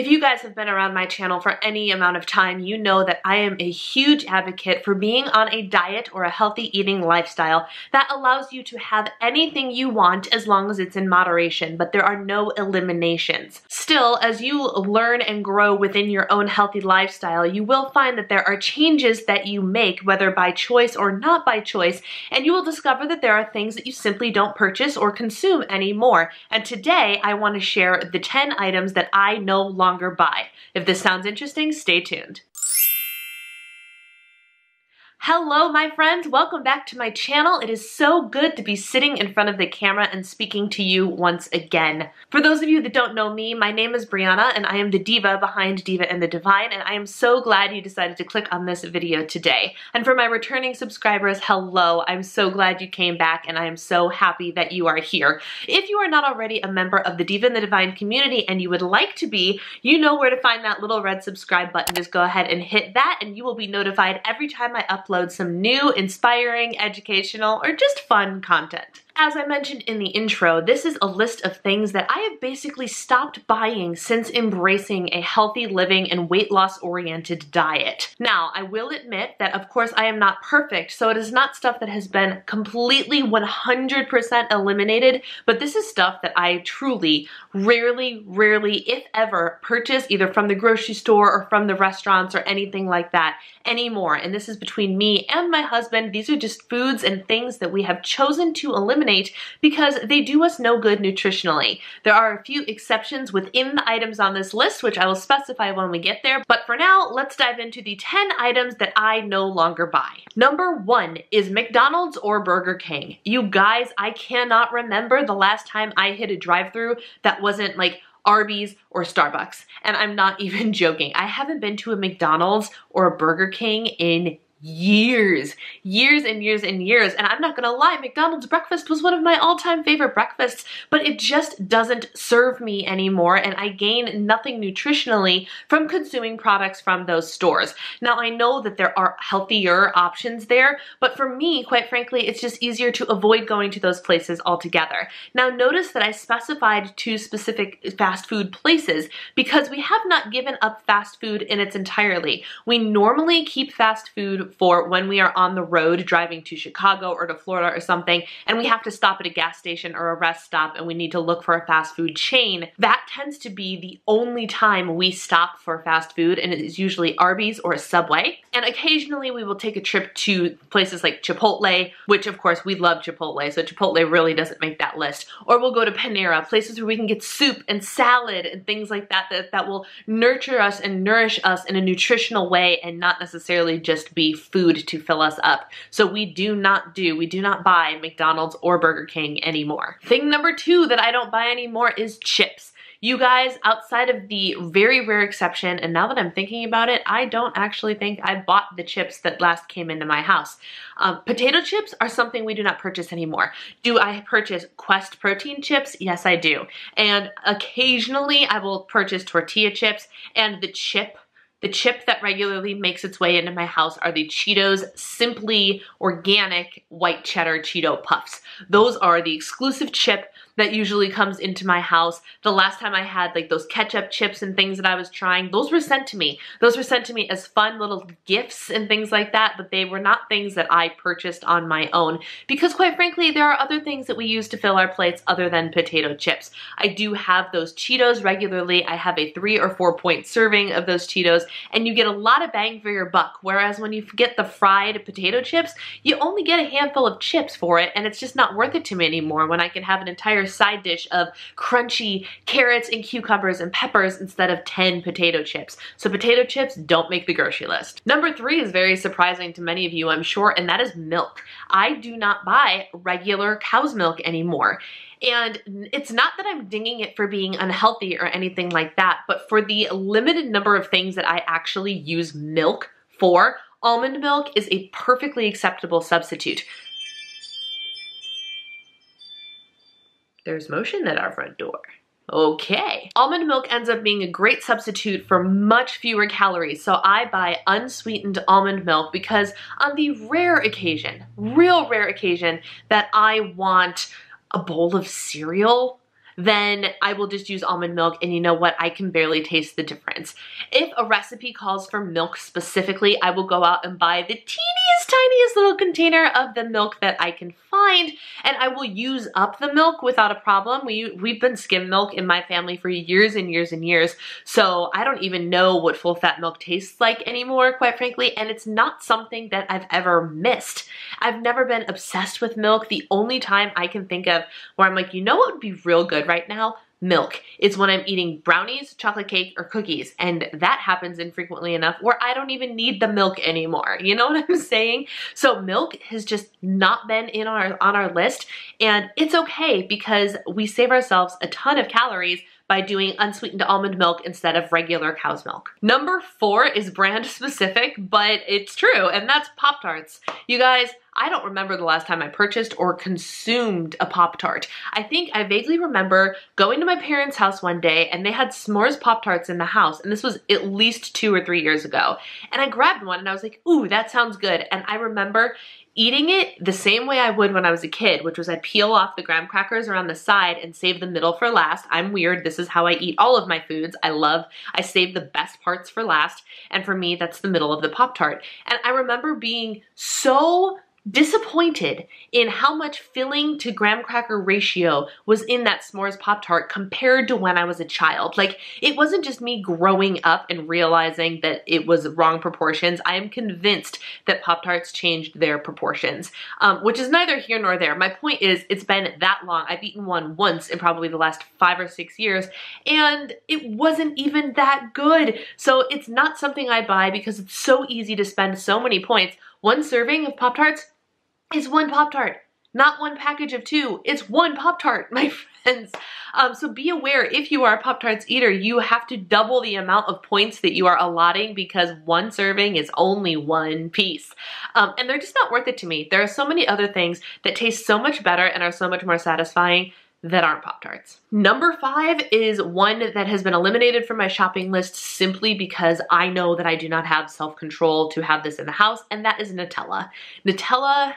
If you guys have been around my channel for any amount of time, you know that I am a huge advocate for being on a diet or a healthy eating lifestyle that allows you to have anything you want as long as it's in moderation, but there are no eliminations. Still, as you learn and grow within your own healthy lifestyle, you will find that there are changes that you make, whether by choice or not by choice, and you will discover that there are things that you simply don't purchase or consume anymore. And today, I want to share the 10 items that I no longer buy. If this sounds interesting, stay tuned. Hello, my friends. Welcome back to my channel. It is so good to be sitting in front of the camera and speaking to you once again. For those of you that don't know me, my name is Brianna and I am the diva behind Diva and the Divine, and I am so glad you decided to click on this video today. And for my returning subscribers, hello. I'm so glad you came back and I am so happy that you are here. If you are not already a member of the Diva and the Divine community and you would like to be, you know where to find that little red subscribe button. Just go ahead and hit that and you will be notified every time I upload some new, inspiring, educational, or just fun content. As I mentioned in the intro, this is a list of things that I have basically stopped buying since embracing a healthy living and weight loss oriented diet. Now, I will admit that of course I am not perfect, so it is not stuff that has been completely 100% eliminated, but this is stuff that I truly, rarely, if ever, purchase either from the grocery store or from the restaurants or anything like that anymore. And this is between me and my husband. These are just foods and things that we have chosen to eliminate because they do us no good nutritionally. There are a few exceptions within the items on this list, which I will specify when we get there. But for now, let's dive into the 10 items that I no longer buy. Number 1 is McDonald's or Burger King. You guys, I cannot remember the last time I hit a drive-thru that wasn't like Arby's or Starbucks. And I'm not even joking. I haven't been to a McDonald's or a Burger King in years and years. And I'm not gonna lie, McDonald's breakfast was one of my all-time favorite breakfasts, but it just doesn't serve me anymore, and I gain nothing nutritionally from consuming products from those stores. Now, I know that there are healthier options there, but for me, quite frankly, it's just easier to avoid going to those places altogether. Now, notice that I specified 2 specific fast food places because we have not given up fast food in its entirety. We normally keep fast food for when we are on the road driving to Chicago or to Florida or something, and we have to stop at a gas station or a rest stop and we need to look for a fast food chain. That tends to be the only time we stop for fast food, and it is usually Arby's or a Subway. And occasionally we will take a trip to places like Chipotle, which of course we love Chipotle, so Chipotle really doesn't make that list. Or we'll go to Panera, places where we can get soup and salad and things like that that will nurture us and nourish us in a nutritional way and not necessarily just be food to fill us up. So we do not buy McDonald's or Burger King anymore. Thing number 2 that I don't buy anymore is chips. You guys, outside of the very rare exception, and now that I'm thinking about it, I don't actually think I bought the chips that last came into my house. Potato chips are something we do not purchase anymore. Do I purchase Quest protein chips? Yes, I do. And occasionally I will purchase tortilla chips, and the chip that regularly makes its way into my house are the Cheetos Simply Organic White Cheddar Cheeto Puffs. Those are the exclusive chip that usually comes into my house. The last time I had like those ketchup chips and things that I was trying, those were sent to me. Those were sent to me as fun little gifts and things like that, but they were not things that I purchased on my own because quite frankly, there are other things that we use to fill our plates other than potato chips. I do have those Cheetos regularly. I have a 3 or 4 point serving of those Cheetos, and you get a lot of bang for your buck, whereas when you get the fried potato chips, you only get a handful of chips for it, and it's just not worth it to me anymore when I can have an entire side dish of crunchy carrots and cucumbers and peppers instead of 10 potato chips. So potato chips don't make the grocery list. Number 3 is very surprising to many of you, I'm sure, and that is milk. I do not buy regular cow's milk anymore. And it's not that I'm dinging it for being unhealthy or anything like that, but for the limited number of things that I actually use milk for, almond milk is a perfectly acceptable substitute. There's motion at our front door. Okay. Almond milk ends up being a great substitute for much fewer calories, so I buy unsweetened almond milk because on the rare occasion, real rare occasion, that I want a bowl of cereal, then I will just use almond milk, and you know what? I can barely taste the difference. If a recipe calls for milk specifically, I will go out and buy the teeniest, tiniest little container of the milk that I can find, and I will use up the milk without a problem. We've been skim milk in my family for years and years and years, so I don't even know what full fat milk tastes like anymore, quite frankly, and it's not something that I've ever missed. I've never been obsessed with milk. The only time I can think of where I'm like, you know what would be real good right now? Milk. It's when I'm eating brownies, chocolate cake, or cookies, and that happens infrequently enough where I don't even need the milk anymore. You know what I'm saying? So milk has just not been on our list, and it's okay because we save ourselves a ton of calories by doing unsweetened almond milk instead of regular cow's milk. Number 4 is brand specific, but it's true, and that's Pop-Tarts. You guys, I don't remember the last time I purchased or consumed a Pop-Tart. I think I vaguely remember going to my parents' house one day and they had s'mores Pop-Tarts in the house, and this was at least 2 or 3 years ago. And I grabbed one and I was like, ooh, that sounds good. And I remember eating it the same way I would when I was a kid, which was I'd peel off the graham crackers around the side and save the middle for last. I'm weird. This is how I eat all of my foods. I save the best parts for last. And for me, that's the middle of the Pop-Tart. And I remember being so disappointed in how much filling to graham cracker ratio was in that s'mores Pop-Tart compared to when I was a child. Like, it wasn't just me growing up and realizing that it was wrong proportions. I am convinced that Pop-Tarts changed their proportions, which is neither here nor there. My point is, it's been that long. I've eaten one once in probably the last 5 or 6 years, and it wasn't even that good. So it's not something I buy because it's so easy to spend so many points. One serving of Pop-Tarts is one Pop-Tart, not one package of 2. It's one Pop-Tart, my friends. So be aware, if you are a Pop-Tarts eater, you have to double the amount of points that you are allotting because one serving is only one piece. And they're just not worth it to me. There are so many other things that taste so much better and are so much more satisfying that aren't Pop-Tarts. Number 5 is one that has been eliminated from my shopping list simply because I know that I do not have self-control to have this in the house, and that is Nutella. Nutella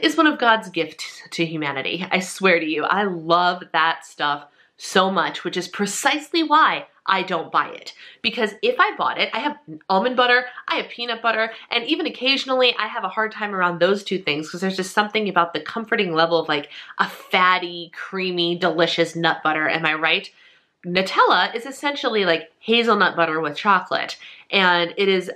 is one of God's gifts to humanity. I swear to you, I love that stuff so much, which is precisely why I don't buy it. Because if I bought it, I have almond butter, I have peanut butter, and even occasionally I have a hard time around those two things because there's just something about the comforting level of like a fatty, creamy, delicious nut butter. Am I right? Nutella is essentially like hazelnut butter with chocolate, and it is,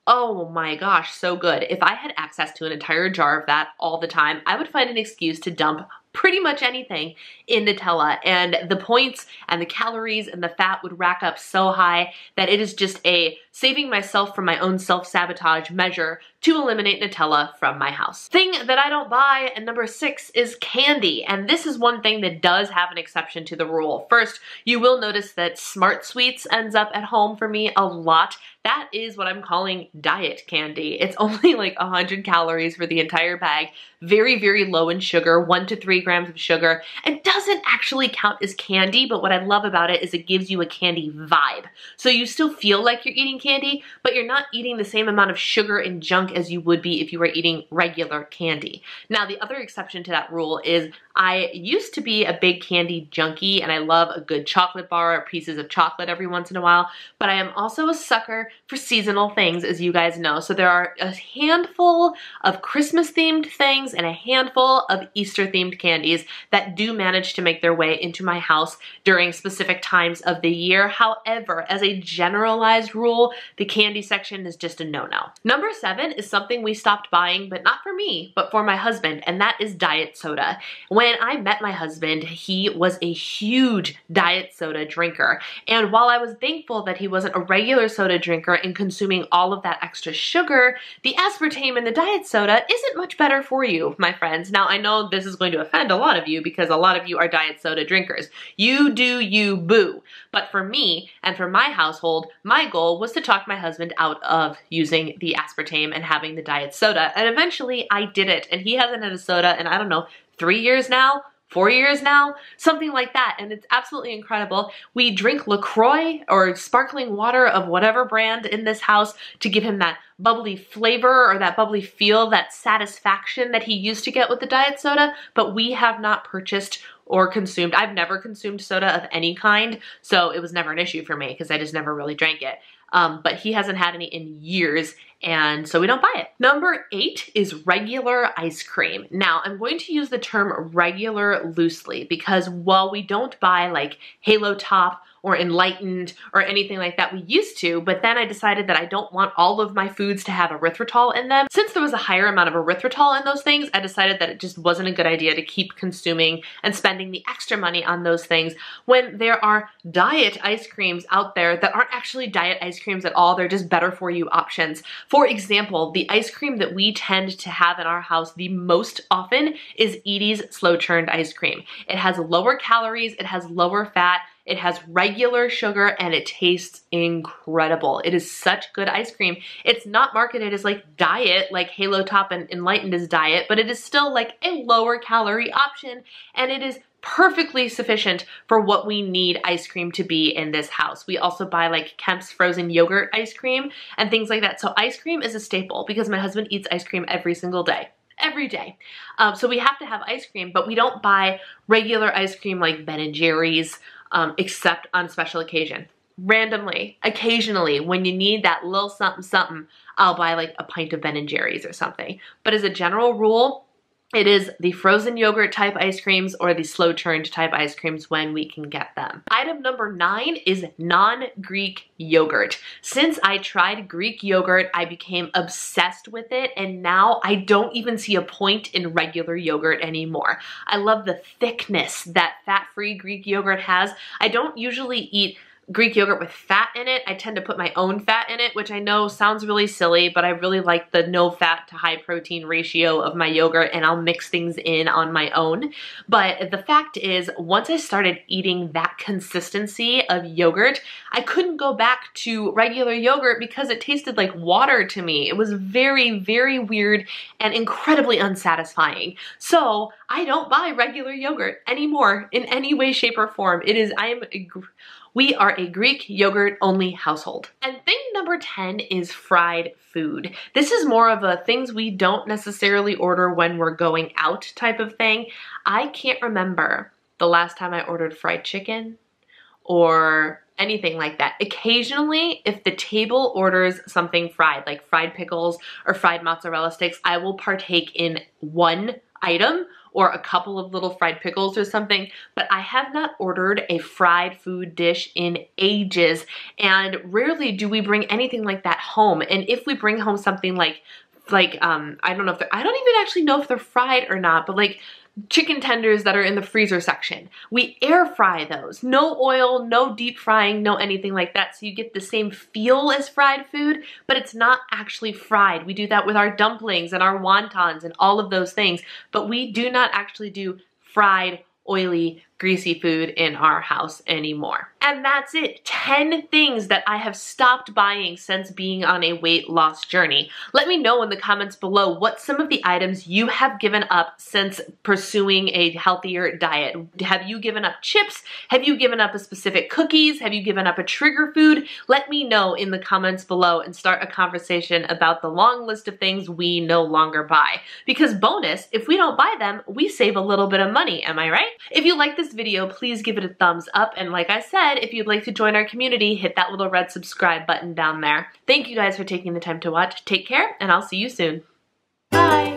oh my gosh, so good. If I had access to an entire jar of that all the time, I would find an excuse to dump pretty much anything in Nutella, and the points and the calories and the fat would rack up so high that it is just a saving myself from my own self-sabotage measure to eliminate Nutella from my house. Thing that I don't buy, and number 6, is candy, and this is one thing that does have an exception to the rule. First, you will notice that Smart Sweets ends up at home for me a lot. That is what I'm calling diet candy. It's only like 100 calories for the entire bag, very, very low in sugar, 1 to 3 grams of sugar, and doesn't actually count as candy, but what I love about it is it gives you a candy vibe. So you still feel like you're eating candy, but you're not eating the same amount of sugar and junk as you would be if you were eating regular candy. Now, the other exception to that rule is I used to be a big candy junkie, and I love a good chocolate bar or pieces of chocolate every once in a while, but I am also a sucker for seasonal things, as you guys know. So there are a handful of Christmas-themed things and a handful of Easter-themed candies that do manage to make their way into my house during specific times of the year. However, as a generalized rule, the candy section is just a no-no. Number 7 is something we stopped buying, but not for me, but for my husband, and that is diet soda. When I met my husband, he was a huge diet soda drinker, and while I was thankful that he wasn't a regular soda drinker and consuming all of that extra sugar, the aspartame in the diet soda isn't much better for you, my friends. Now, I know this is going to offend a lot of you because a lot of you are diet soda drinkers. You do you, boo. But for me and for my household, my goal was to talk my husband out of using the aspartame and having the diet soda, and eventually I did it, and he hasn't had a soda in, I don't know, 3 years now? 4 years now, something like that, and it's absolutely incredible. We drink LaCroix or sparkling water of whatever brand in this house to give him that bubbly flavor or that bubbly feel, that satisfaction that he used to get with the diet soda, but we have not purchased or consumed. I've never consumed soda of any kind, so it was never an issue for me because I just never really drank it. But he hasn't had any in years, and so we don't buy it. Number 8 is regular ice cream. Now, I'm going to use the term regular loosely because while we don't buy like Halo Top or Enlightened or anything like that, we used to, but then I decided that I don't want all of my foods to have erythritol in them. Since there was a higher amount of erythritol in those things, I decided that it just wasn't a good idea to keep consuming and spending the extra money on those things when there are diet ice creams out there that aren't actually diet ice creams at all. They're just better for you options. For example, the ice cream that we tend to have in our house the most often is Edie's slow churned ice cream. It has lower calories, it has lower fat, it has regular sugar, and it tastes incredible. It is such good ice cream. It's not marketed as like diet, like Halo Top and Enlightened is diet, but it is still like a lower calorie option, and it is perfectly sufficient for what we need ice cream to be in this house. We also buy like Kemp's frozen yogurt ice cream and things like that. So ice cream is a staple because my husband eats ice cream every single day. Every day. So we have to have ice cream, but we don't buy regular ice cream like Ben & Jerry's, except on special occasion. Randomly, occasionally, when you need that little something something, I'll buy like a pint of Ben & Jerry's or something. But as a general rule, it is the frozen yogurt type ice creams or the slow churned type ice creams when we can get them. Item number 9 is non-Greek yogurt. Since I tried Greek yogurt, I became obsessed with it, and now I don't even see a point in regular yogurt anymore. I love the thickness that fat-free Greek yogurt has. I don't usually eat Greek yogurt with fat in it. I tend to put my own fat in it, which I know sounds really silly, but I really like the no fat to high protein ratio of my yogurt, and I'll mix things in on my own. But the fact is, once I started eating that consistency of yogurt, I couldn't go back to regular yogurt because it tasted like water to me. It was very, very weird and incredibly unsatisfying. So I don't buy regular yogurt anymore in any way, shape, or form. We are a Greek yogurt only household. And thing number 10 is fried food. This is more of a things we don't necessarily order when we're going out type of thing. I can't remember the last time I ordered fried chicken or anything like that. Occasionally, if the table orders something fried, like fried pickles or fried mozzarella sticks, I will partake in one item or a couple of little fried pickles or something, but I have not ordered a fried food dish in ages, and rarely do we bring anything like that home. And if we bring home something like I don't know if I don't even actually know if they're fried or not, but like chicken tenders that are in the freezer section. We air fry those. No oil, no deep frying, no anything like that. So you get the same feel as fried food, but it's not actually fried. We do that with our dumplings and our wontons and all of those things, but we do not actually do fried, oily, greasy food in our house anymore. And that's it. 10 things that I have stopped buying since being on a weight loss journey. Let me know in the comments below what some of the items you have given up since pursuing a healthier diet. Have you given up chips? Have you given up a specific cookies? Have you given up a trigger food? Let me know in the comments below and start a conversation about the long list of things we no longer buy. Because bonus, if we don't buy them, we save a little bit of money, am I right? If you like this video, please give it a thumbs up, and like I said, if you'd like to join our community, hit that little red subscribe button down there. Thank you guys for taking the time to watch. Take care, and I'll see you soon. Bye!